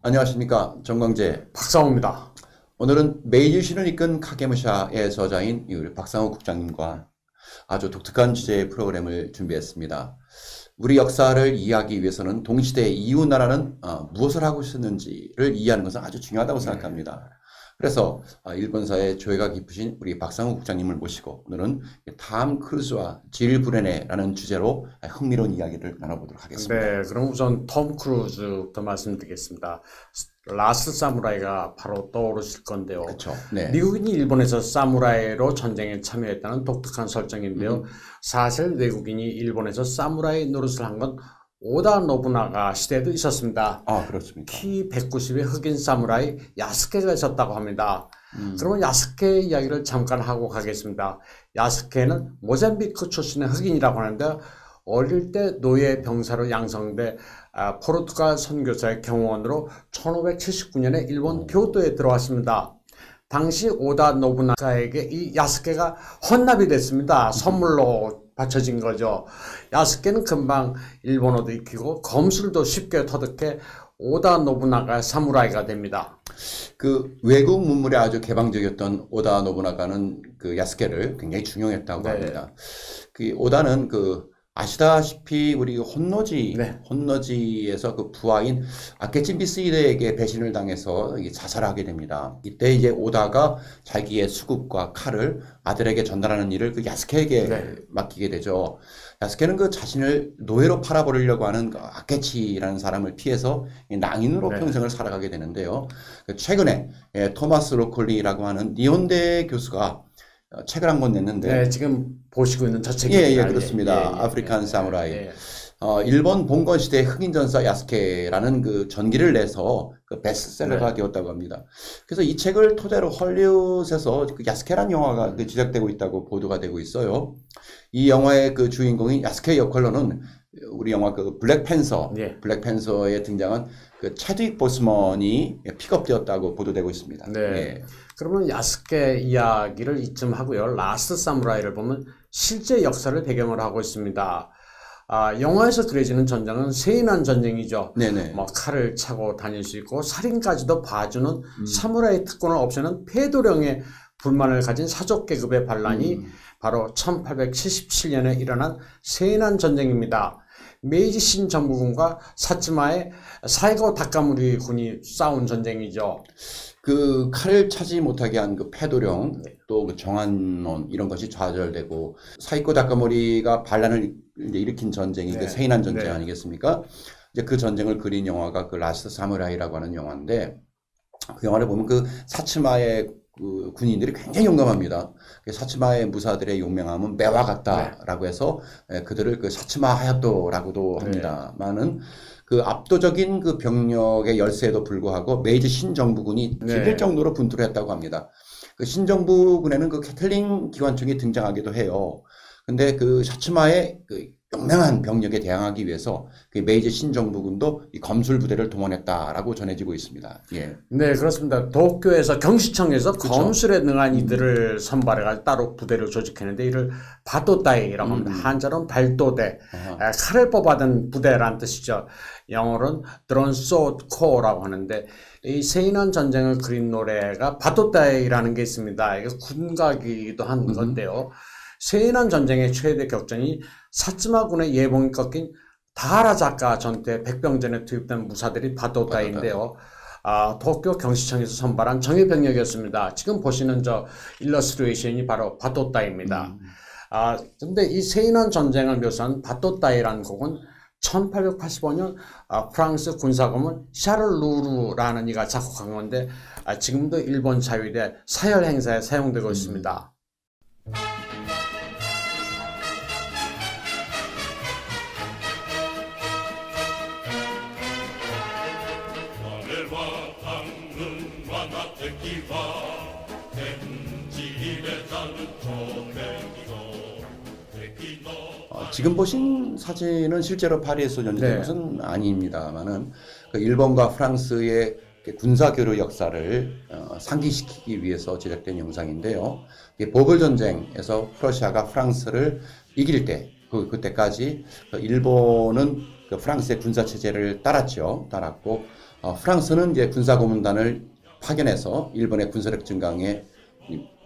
안녕하십니까, 정광재 박상호입니다. 오늘은 메이지 신을 이끈 카게무샤의 저자인 우리 박상호 국장님과 아주 독특한 주제의 프로그램을 준비했습니다. 우리 역사를 이해하기 위해서는 동시대 이웃 나라는 무엇을 하고 있었는지를 이해하는 것은 아주 중요하다고 생각합니다. 그래서 일본사의 조예가 깊으신 우리 박상호 국장님을 모시고 오늘은 탐 크루즈와 질 브레네라는 주제로 흥미로운 이야기를 나눠보도록 하겠습니다. 네, 그럼 우선 톰 크루즈부터 말씀드리겠습니다. 라스트 사무라이가 바로 떠오르실 건데요. 그렇죠. 네. 미국인이 일본에서 사무라이로 전쟁에 참여했다는 독특한 설정인데요. 사실 외국인이 일본에서 사무라이 노릇을 한 건 오다 노부나가 시대에도 있었습니다. 아, 그렇습니까? 키 190의 흑인 사무라이 야스케가 있었다고 합니다. 그러면 야스케 이야기를 잠깐 하고 가겠습니다. 야스케는 모잠비크 출신의 흑인이라고 하는데 어릴 때 노예 병사로 양성돼 포르투갈 선교사의 경호원으로 1579년에 일본 교토에 들어왔습니다. 당시 오다 노부나가에게 이 야스케가 헌납이 됐습니다. 선물로 바쳐진 거죠. 야스케는 금방 일본어도 익히고 검술도 쉽게 터득해 오다 노부나가의 사무라이가 됩니다. 그 외국 문물에 아주 개방적이었던 오다 노부나가는 그 야스케를 굉장히 중용했다고 합니다. 그 오다는 아시다시피 우리 혼노지에서 그 부하인 아케치 미쓰히데에게 배신을 당해서 자살하게 됩니다. 이때 이제 오다가 자기의 수국과 칼을 아들에게 전달하는 일을 그 야스케에게 맡기게 되죠. 야스케는 그 자신을 노예로 팔아버리려고 하는 그 아케치라는 사람을 피해서 낭인으로 평생을 살아가게 되는데요. 최근에 토마스 로콜리라고 하는 니혼대 교수가 책을 한 권 냈는데, 네, 지금 보시고 있는 저 책입니다. 그렇습니다. 아프리칸 사무라이. 일본 봉건 시대 흑인 전사 야스케라는 그 전기를 내서 그 베스트셀러가 되었다고 합니다. 그래서 이 책을 토대로 헐리우드에서 그 야스케라는 영화가 제작되고 있다고 보도가 되고 있어요. 이 영화의 그 주인공인 야스케 역할로는 우리 영화 그 블랙팬서에 등장한 그 차드윅 보스먼이 픽업되었다고 보도되고 있습니다. 그러면 야스케 이야기를 이쯤 하고요. 라스트 사무라이를 보면 실제 역사를 배경으로 하고 있습니다. 영화에서 그려지는 전쟁은 세인한 전쟁이죠. 뭐 칼을 차고 다닐 수 있고 살인까지도 봐주는 사무라이 특권을 없애는 패도령의 불만을 가진 사족 계급의 반란이 바로 1877년에 일어난 세인한 전쟁입니다. 메이지 신정부군과 사츠마의 사이고 다카무리 군이 싸운 전쟁이죠. 그 칼을 차지 못하게 한 그 패도령, 또 그 정한론 이런 것이 좌절되고 사이코 다카모리가 반란을 이제 일으킨 전쟁이 그 세인한 전쟁 아니겠습니까? 이제 그 전쟁을 그린 영화가 그 라스트 사무라이라고 하는 영화인데, 그 영화를 보면 그 사츠마의 그 군인들이 굉장히 용감합니다. 사츠마의 무사들의 용맹함은 매와 같다라고 해서 그들을 그 사츠마 하야토라고도 합니다만은 그 압도적인 그 병력의 열세에도 불구하고 메이지 신정부군이 지릴 정도로 분투를 했다고 합니다. 그 신정부군에는 그 캐틀링 기관총이 등장하기도 해요. 근데 그 사츠마의 그 용맹한 병력에 대항하기 위해서 그 메이지 신정부군도 이 검술 부대를 동원했다라고 전해지고 있습니다. 네, 그렇습니다. 도쿄에서 경시청에서 검술에 능한 이들을 선발해가지고 따로 부대를 조직했는데 이를 바토다이라고 합니다. 한자로는 발도대, 칼을 뽑아든 부대라는 뜻이죠. 영어로는 드론 소드 코어라고 하는데, 이 세인한 전쟁을 그린 노래가 바토다이라는 게 있습니다. 이게 군가기도 한 건데요. 세인한 전쟁의 최대 격전이 사츠마군의 예봉이 꺾인 다하라자카 전투에 백병전에 투입된 무사들이 바토다이인데요. 도쿄 경시청에서 선발한 정예병력이었습니다. 지금 보시는 저 일러스트레이션이 바로 바토다이입니다. 근데 이 세인한 전쟁을 묘사한 바토다이라는 곡은 1885년 프랑스 군사고문 샤를 루르라는 이가 작곡한 건데 지금도 일본 자위대 사열 행사에 사용되고 있습니다. 지금 보신 사진은 실제로 파리에서 연출된 것은 아닙니다만은 그 일본과 프랑스의 군사 교류 역사를 상기시키기 위해서 제작된 영상인데요. 보글 전쟁에서 프러시아가 프랑스를 이길 때 그때까지 일본은 그 프랑스의 군사 체제를 따랐죠. 따랐고 프랑스는 이제 군사고문단을 파견해서 일본의 군사력 증강에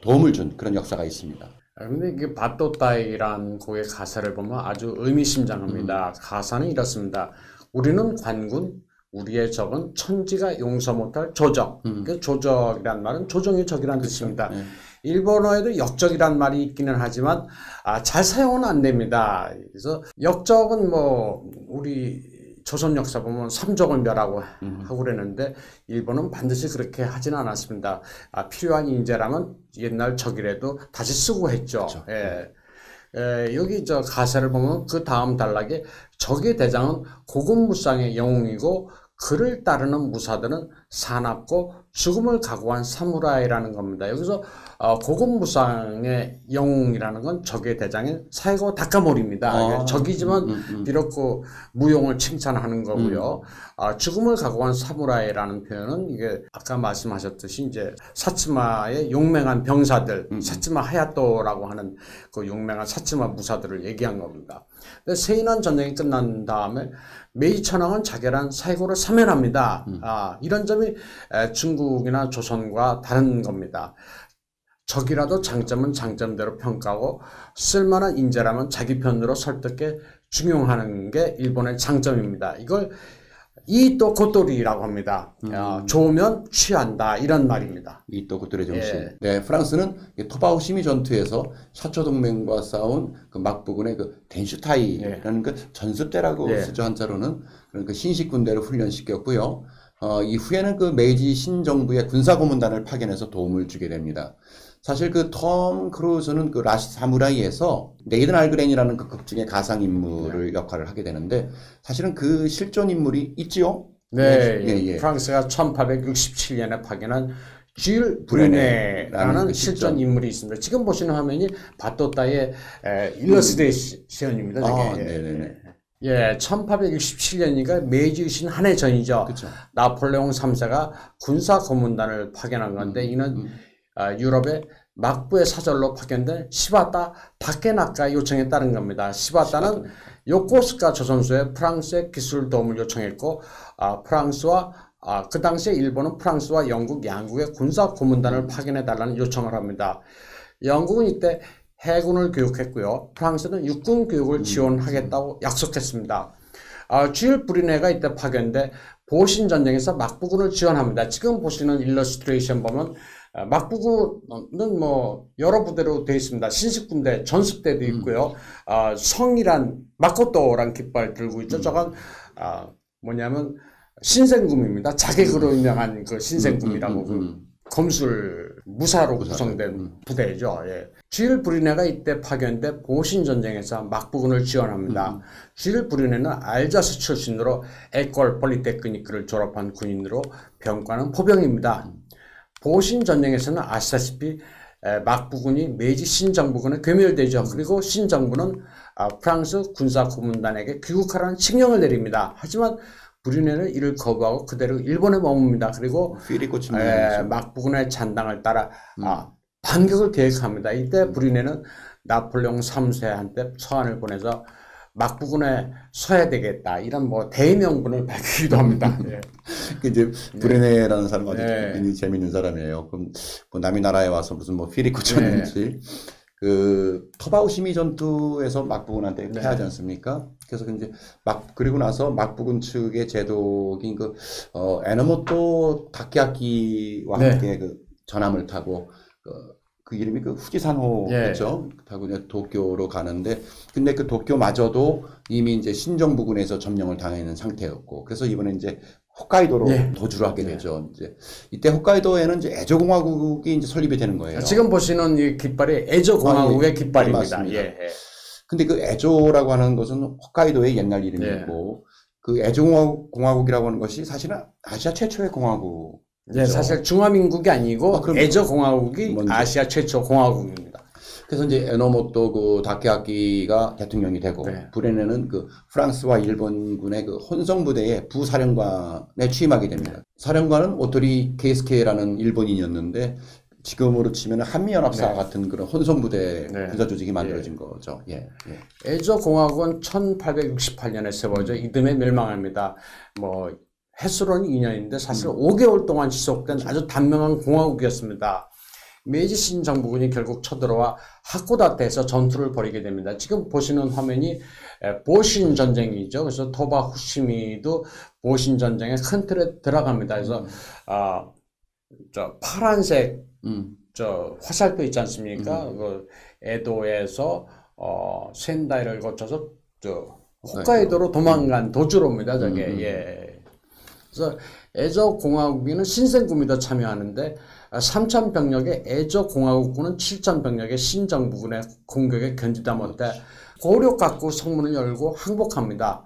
도움을 준 그런 역사가 있습니다. 근데 이게 바토타이란 곡의 가사를 보면 아주 의미심장합니다. 가사는 이렇습니다. 우리는 관군, 우리의 적은 천지가 용서 못할 조적. 그 조적이란 말은 조정의 적이란 뜻입니다. 네. 일본어에도 역적이란 말이 있기는 하지만 잘 사용은 안 됩니다. 그래서 역적은 뭐 우리 조선 역사 보면 삼족을 멸하고 하고 그랬는데 일본은 반드시 그렇게 하지는 않았습니다. 필요한 인재라면 옛날 적이라도 다시 쓰고 했죠. 그렇죠. 여기 저 가사를 보면 그 다음 단락에 적의 대장은 고군무쌍의 영웅이고 그를 따르는 무사들은 사납고 죽음을 각오한 사무라이라는 겁니다. 여기서 고군무쌍의 영웅이라는 건 적의 대장인 사이고 다카모리입니다. 적이지만 비록 그 무용을 칭찬하는 거고요. 죽음을 각오한 사무라이라는 표현은 이게 아까 말씀하셨듯이 이제 사츠마의 용맹한 병사들, 사츠마 하야토라고 하는 그 용맹한 사츠마 무사들을 얘기한 겁니다. 근데 세인한 전쟁이 끝난 다음에 메이지 천황은 자결한 사이고를 사면합니다. 이런 점이 중국이나 조선과 다른 겁니다. 적이라도 장점은 장점대로 평가하고 쓸만한 인재라면 자기 편으로 설득해 중용하는 게 일본의 장점입니다. 이걸 이또 고토리라고 합니다. 좋으면 취한다 이런 말입니다. 이또 고토리 정신. 네, 프랑스는 토바오시미 전투에서 샤초 동맹과 싸운 그 막부군의 그 덴슈타이라는 그 전습대라고 쓰죠 한자로는. 그런 그 신식 군대를 훈련시켰고요. 이후에는 그 메이지 신정부의 군사고문단을 파견해서 도움을 주게 됩니다. 사실 그 톰 크루즈는 그 라시 사무라이에서 네이든 알그렌이라는 그 극중의 가상인물을 역할을 하게 되는데 사실은 그 실존 인물이 있지요? 네. 프랑스가 1867년에 파견한 줄 브레네라는 그 실존 인물이 있습니다. 지금 보시는 화면이 바토타의 일러스트레이션입니다. 네네네. 1867년이니까 메이지 유신 한 해 전이죠. 그쵸. 나폴레옹 3세가 군사 고문단을 파견한 건데 이는 유럽의 막부의 사절로 파견된 시바타 다케나카 요청에 따른 겁니다. 시바타는 요코스카 조선소에 프랑스의 기술 도움을 요청했고 프랑스와 그 당시에 일본은 프랑스와 영국 양국의 군사 고문단을 파견해 달라는 요청을 합니다. 영국은 이때 해군을 교육했고요. 프랑스는 육군 교육을 지원하겠다고 약속했습니다. 줄 브리네가 이때 파견돼 보신 전쟁에서 막부군을 지원합니다. 지금 보시는 일러스트레이션 보면 막부군은 뭐 여러 부대로 되어 있습니다. 신식군대, 전습대도 있고요. 성이란 마코토란 깃발 들고 있죠. 저건 뭐냐면 신생군입니다. 자객으로 유명한 그 신생군이라고 그 검술 무사로 구성된 부대죠. 줄 브리네가 이때 파견돼 보신 전쟁에서 막부군을 지원합니다. 줄 브리네는 알자스 출신으로 에콜 폴리테크니크를 졸업한 군인으로 병과는 포병입니다. 보신 전쟁에서는 아시다시피 막부군이 메이지 신정부군에 괴멸되죠. 그리고 신정부는 프랑스 군사 고문단에게 귀국하라는 칙령을 내립니다. 하지만 브리네는 이를 거부하고 그대로 일본에 머뭅니다. 그리고 막부군의 잔당을 따라 반격을 계획합니다. 이때 브리네는 나폴레옹 3세한테 서한을 보내서 막부군에 서야 되겠다 이런 뭐 대명분을 밝히기도 합니다. 이제 브레네라는 사람은 아주 굉장히 재밌는 사람이에요. 그럼 뭐 남의 나라에 와서 무슨 뭐 피리코 쳤는지 그 토바오시미 전투에서 막부군한테 패하지 않습니까? 그래서 이제 그리고 나서 막부군 측의 제독인 그 에노모토 다케아키와 함께 그 전함을 타고 그 이름이 그 후지산호였죠. 타고 이제 도쿄로 가는데, 근데 그 도쿄마저도 이미 이제 신정부군에서 점령을 당하는 상태였고, 그래서 이번에 이제 홋카이도로 도주를 하게 되죠. 이제 이때 홋카이도에는 이제 에조공화국이 이제 설립이 되는 거예요. 지금 보시는 이 깃발이 에조공화국의 깃발입니다. 근데 그 에조라고 하는 것은 홋카이도의 옛날 이름이고, 그 에조공화국이라고 하는 것이 사실은 아시아 최초의 공화국. 사실 중화민국이 아니고 에조공화국이 아시아 최초 공화국입니다. 그래서 이제 에노모토 그 다케아키가 대통령이 되고 브레네는 그 프랑스와 일본군의 그 혼성부대의 부사령관에 취임하게 됩니다. 사령관은 오토리 케이스케라는 일본인이었는데 지금으로 치면 한미연합사 같은 그런 혼성부대 군사조직이 만들어진 거죠. 에조공화국은 1868년에 세워져 이듬해 멸망합니다. 뭐 횟수로는 2년인데 사실 5개월 동안 지속된 아주 단명한 공화국이었습니다. 메이지 신정부군이 결국 쳐들어와 하코다테에서 전투를 벌이게 됩니다. 지금 보시는 화면이 보신 전쟁이죠. 그래서 토바 후시미도 보신 전쟁의 큰 틀에 들어갑니다. 그래서 저 파란색 저 화살표 있지 않습니까? 그 에도에서 센다이를 거쳐서 저 홋카이도로 도망간 도주로입니다. 저게 예. 그래서 에저 공화국인은 신생군이 참여하는데 3천 병력의 에저 공화국군은 7천 병력의 신정부군의 공격에 견디다 못해 고려각구 성문을 열고 항복합니다.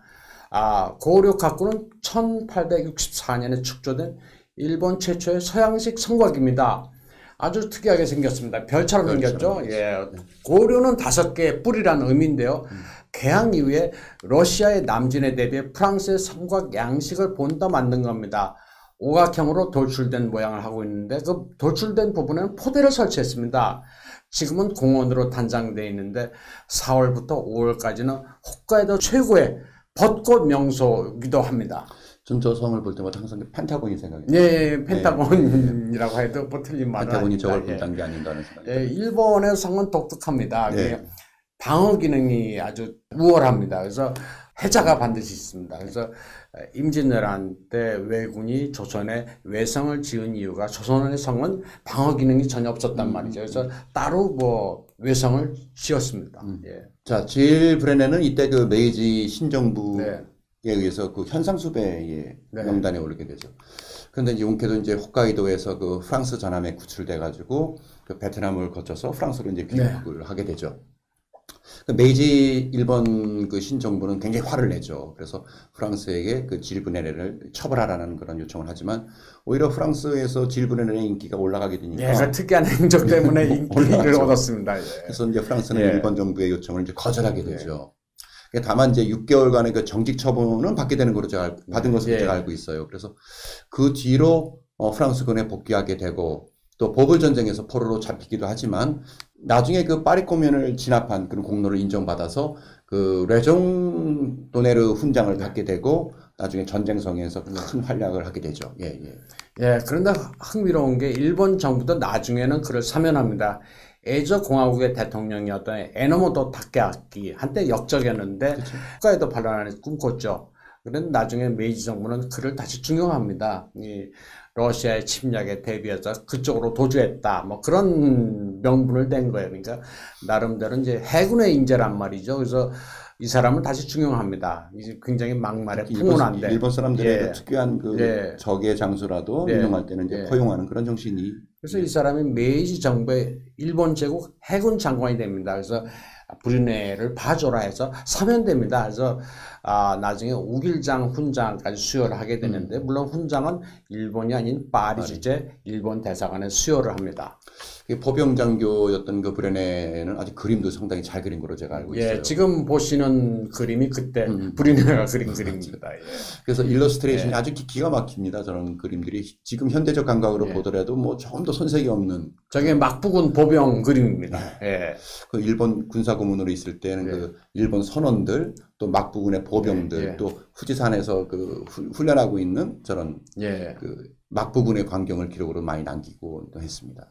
고려각구는 1864년에 축조된 일본 최초의 서양식 성곽입니다. 아주 특이하게 생겼습니다. 별처럼 생겼죠. 예. 고려는 5개의 뿔이라는 의미인데요. 개항 이후에 러시아의 남진에 대비해 프랑스의 성곽 양식을 본따 만든 겁니다. 오각형으로 돌출된 모양을 하고 있는데 그 돌출된 부분에는 포대를 설치했습니다. 지금은 공원으로 단장되어 있는데 4월부터 5월까지는 홋카이도 최고의 벚꽃 명소이기도 합니다. 전 저 성을 볼 때마다 항상 펜타곤이 생각이 나요. 예, 펜타곤이라고 해도 뭐 틀린 말은 펜타곤이 아닙니다. 저걸 본다는 게 아닌가 하는 생각이 예, 일본의 성은 독특합니다. 방어 기능이 아주 우월합니다. 그래서 해자가 반드시 있습니다. 그래서 임진왜란 때 왜군이 조선에 외성을 지은 이유가 조선의 성은 방어 기능이 전혀 없었단 말이죠. 그래서 따로 뭐 외성을 지었습니다. 예. 자, 질 브레네는 이때 그 메이지 신정부에 의해서 그 현상수배의 명단에 오르게 되죠. 그런데 이제 용케도 이제 홋카이도에서 그 프랑스 전함에 구출돼 가지고 그 베트남을 거쳐서 프랑스로 이제 귀국을 하게 되죠. 그 메이지 일본 그 신정부는 굉장히 화를 내죠. 그래서 프랑스에게 그 질 브레네를 처벌하라는 그런 요청을 하지만 오히려 프랑스에서 질 브레네의 인기가 올라가게 되니까 그 특이한 행적 때문에 인기를 얻었습니다. 예. 그래서 이제 프랑스는 일본 정부의 요청을 이제 거절하게 되죠. 다만 이제 6개월간의 그 정직 처분은 받게 되는 걸로 제가 받은 것으로 제가 알고 있어요. 그래서 그 뒤로 프랑스군에 복귀하게 되고 또 보불 전쟁에서 포로로 잡히기도 하지만 나중에 그 파리코멘을 진압한 그런 공로를 인정받아서 그 레종 도네르 훈장을 받게 되고 나중에 전쟁성에서 큰 활약을 하게 되죠. 그런데 흥미로운 게 일본 정부도 나중에는 그를 사면합니다. 에저 공화국의 대통령이었던 에노모토 타케아키 한때 역적이었는데 홋카이도 반란을 꿈꿨죠. 그런데 나중에 메이지 정부는 그를 다시 중용합니다. 이 러시아의 침략에 대비해서 그쪽으로 도주했다. 뭐 그런 명분을 댄 거예요. 그러니까 나름대로 이제 해군의 인재란 말이죠. 그래서 이 사람을 다시 중용합니다. 이제 굉장히 막말에 풍운한데 일본 사람들의 특유한 그 적의 장수라도 인용할 때는 이제 포용하는 그런 정신이. 그래서 이 사람이 메이지 정부의 일본 제국 해군 장관이 됩니다. 그래서 브리네를 봐줘라 해서 사면됩니다. 그래서 나중에 우길장 훈장까지 수여를 하게 되는데 물론 훈장은 일본이 아닌 파리주재 일본 대사관에 수여를 합니다. 포병장교였던 그 브레네는 아주 그림도 상당히 잘 그린 걸로 제가 알고 있어요. 지금 보시는 그림이 그때 브리네가 그린 그림입니다. 그래서 일러스트레이션이 아주 기가 막힙니다. 저런 그림들이 지금 현대적 감각으로 보더라도 뭐 조금 더 손색이 없는. 저게 막부군 보병 그림입니다. 그 일본 군사고문으로 있을 때는 그 일본 선원들 또 막부군의 보병들 또 후지산에서 그 훈련하고 있는 저런 그 막부군의 광경을 기록으로 많이 남기고 또 했습니다.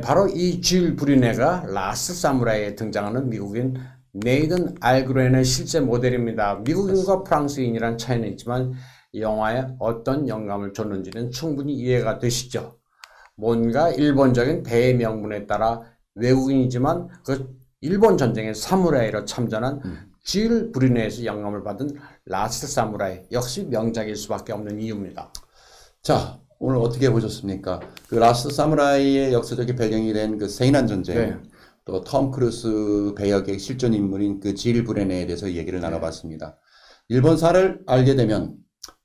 바로 이 질 브리네가 라스트 사무라이에 등장하는 미국인 네이든 알그렌의 실제 모델입니다. 미국인과 프랑스인이란 차이는 있지만 영화에 어떤 영감을 줬는지는 충분히 이해가 되시죠. 뭔가 일본적인 대명분에 따라 외국인이지만 그 일본 전쟁의 사무라이로 참전한 질 브리네에서 영감을 받은 라스트 사무라이 역시 명작일 수밖에 없는 이유입니다. 자, 오늘 어떻게 보셨습니까? 그 라스트 사무라이의 역사적인 배경이 된 그 세이난 전쟁, 또 톰 크루스 배역의 실존 인물인 그 질 브레네에 대해서 얘기를 나눠봤습니다. 일본사를 알게 되면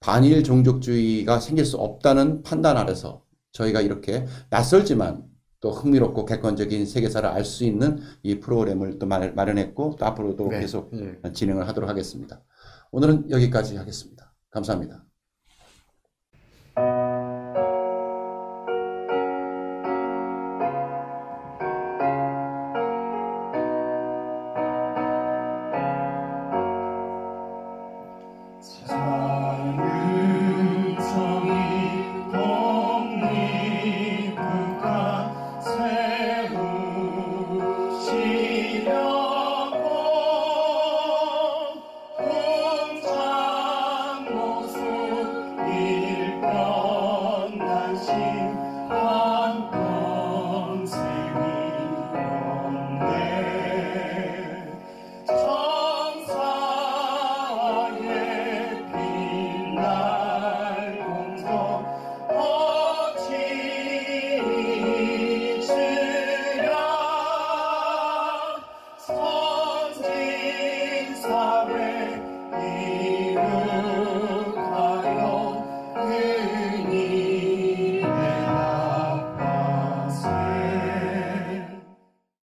반일 종족주의가 생길 수 없다는 판단 아래서 저희가 이렇게 낯설지만 또 흥미롭고 객관적인 세계사를 알 수 있는 이 프로그램을 또 마련했고 또 앞으로도 계속 진행을 하도록 하겠습니다. 오늘은 여기까지 하겠습니다. 감사합니다.